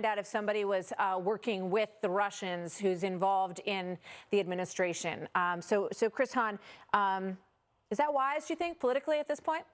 out if somebody was working with the Russians who's involved in the administration. So Chris Hahn, is that wise, do you think, politically at this point?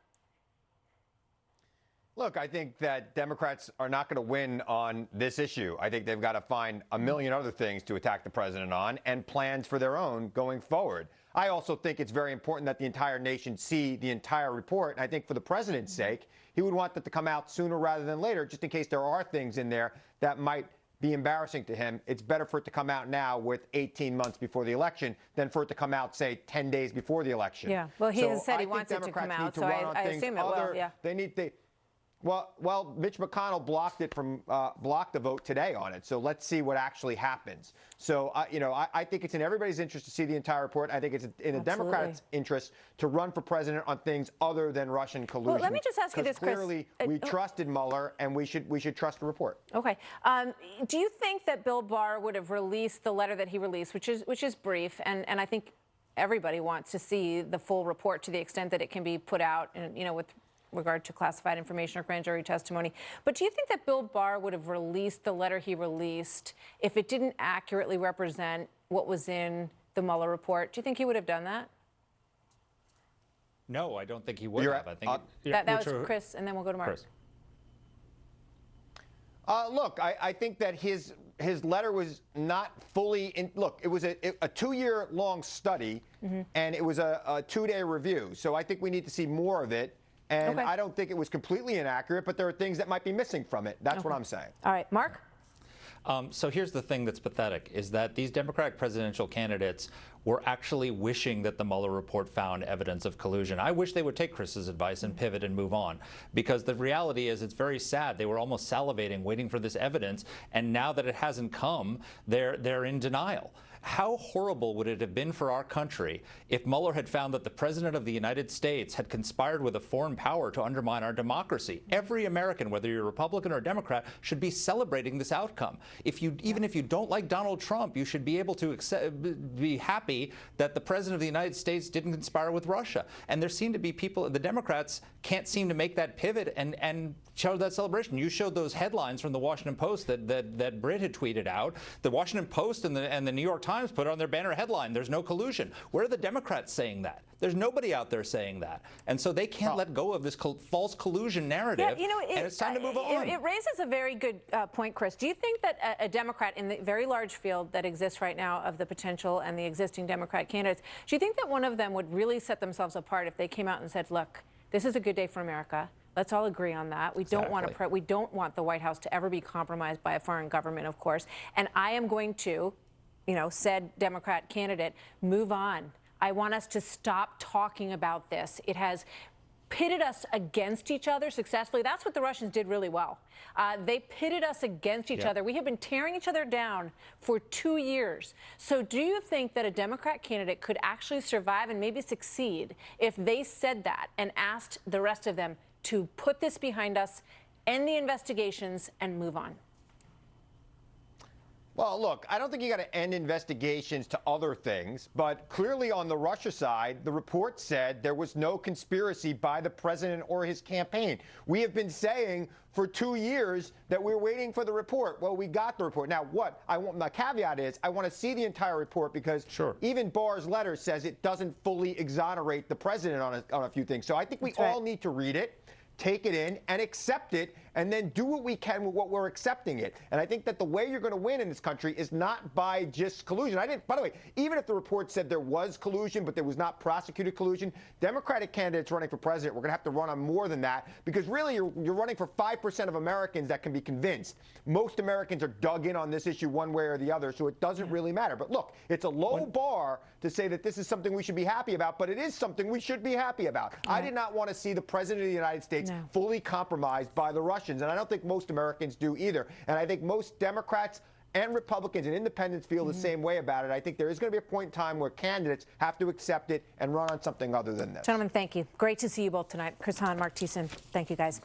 Look, I think that Democrats are not going to win on this issue. I think they've got to find a million other things to attack the president on and plans for their own going forward. I also think it's very important that the entire nation see the entire report. And I think for the president's sake, he would want that to come out sooner rather than later, just in case there are things in there that might be embarrassing to him. It's better for it to come out now with 18 months before the eleem than for it to come out, say, 10 days before the election. Yeah, well, he has said he wants it to come out, so I assume it will, yeah. Well, Mitch McConnell blocked the vote today on it. So let's see what actually happens. So, I think it's in everybody's interest to see the entire report. I think it's in the Democrats' interest to run for president on things other than Russian collusion. Well, let me just ask you this, Chris. Clearly, we trusted Mueller, and we should trust the report. Okay. Do you think that Bill Barr would have released the letter that he released, which is brief, and I think everybody wants to see the full report to the extent that it can be put out, and with regard to classified information or grand jury testimony. But do you think that Bill Barr would have released the letter he released if it didn't accurately represent what was in the Mueller report? Do you think he would have done that? No, I don't think he would have. I think that was Chris, and then we'll go to Marc. Look, I think that his letter was not fully in. Look, it was a 2-year-long study, and it was a 2-day review. So I think we need to see more of it. And I don't think it was completely inaccurate, but there are things that might be missing from it. That's what I'm saying. All right, Marc? So here's the thing that's pathetic, is that these Democratic presidential candidates were actually wishing that the Mueller report found evidence of collusion. I wish they would take Chris's advice and pivot and move on, because the reality is it's very sad. They were almost salivating, waiting for this evidence, and now that it hasn't come, they're in denial. How horrible would it have been for our country if Mueller had found that the President of the United States had conspired with a foreign power to undermine our democracy? Every American, whether you're a Republican or a Democrat, should be celebrating this outcome. Even if you don't like Donald Trump, you should be able to be happy that the President of the United States didn't conspire with Russia. And there seem to be people, the Democrats can't seem to make that pivot and show that celebration. You showed those headlines from the Washington Post that Britt had tweeted out. The Washington Post and the New York Times put on their banner headline, "There's no collusion." Where are the Democrats saying that? There's nobody out there saying that. And so they can't let go of this false collusion narrative, and it's time to move on. It raises a very good point, Chris. Do you think that a Democrat in the very large field that exists right now of the potential and the existing Democrat candidates, do you think that one of them would really set themselves apart if they came out and said, look, this is a good day for America. Let's all agree on that. We don't want the White House to ever be compromised by a foreign government, of course. And I am going to, said Democrat candidate, move on. I want us to stop talking about this. It has pitted us against each other successfully. That's what the Russians did really well. They pitted us against each other. We have been tearing each other down for 2 years. So do you think that a Democrat candidate could actually survive and maybe succeed if they said that and asked the rest of them to put this behind us, end the investigations, and move on? Well, look, I don't think you got to end investigations to other things, but clearly on the Russia side, the report said there was no conspiracy by the president or his campaign. We have been saying for 2 years that we're waiting for the report. Well, we got the report. Now, my caveat is I want to see the entire report, because even Barr's letter says it doesn't fully exonerate the president on a few things. So I think we all need to read it, take it in, and accept it, and then do what we can with what we're accepting it. And I think that the way you're going to win in this country is not by just collusion. By the way, even if the report said there was collusion, but there was not prosecuted collusion, Democratic candidates running for president, we're going to have to run on more than that, because really you're running for 5% of Americans that can be convinced. Most Americans are dug in on this issue one way or the other, so it doesn't really matter. But look, it's a low bar to say that this is something we should be happy about, but it is something we should be happy about. I did not want to see the president of the United States fully compromised by the Russians. And I don't think most Americans do either. And I think most Democrats and Republicans and independents feel the same way about it. I think there is going to be a point in time where candidates have to accept it and run on something other than this. Gentlemen, thank you. Great to see you both tonight. Chris Hahn, Marc Thiessen, thank you guys.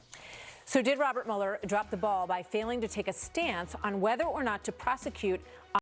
So did Robert Mueller drop the ball by failing to take a stance on whether or not to prosecute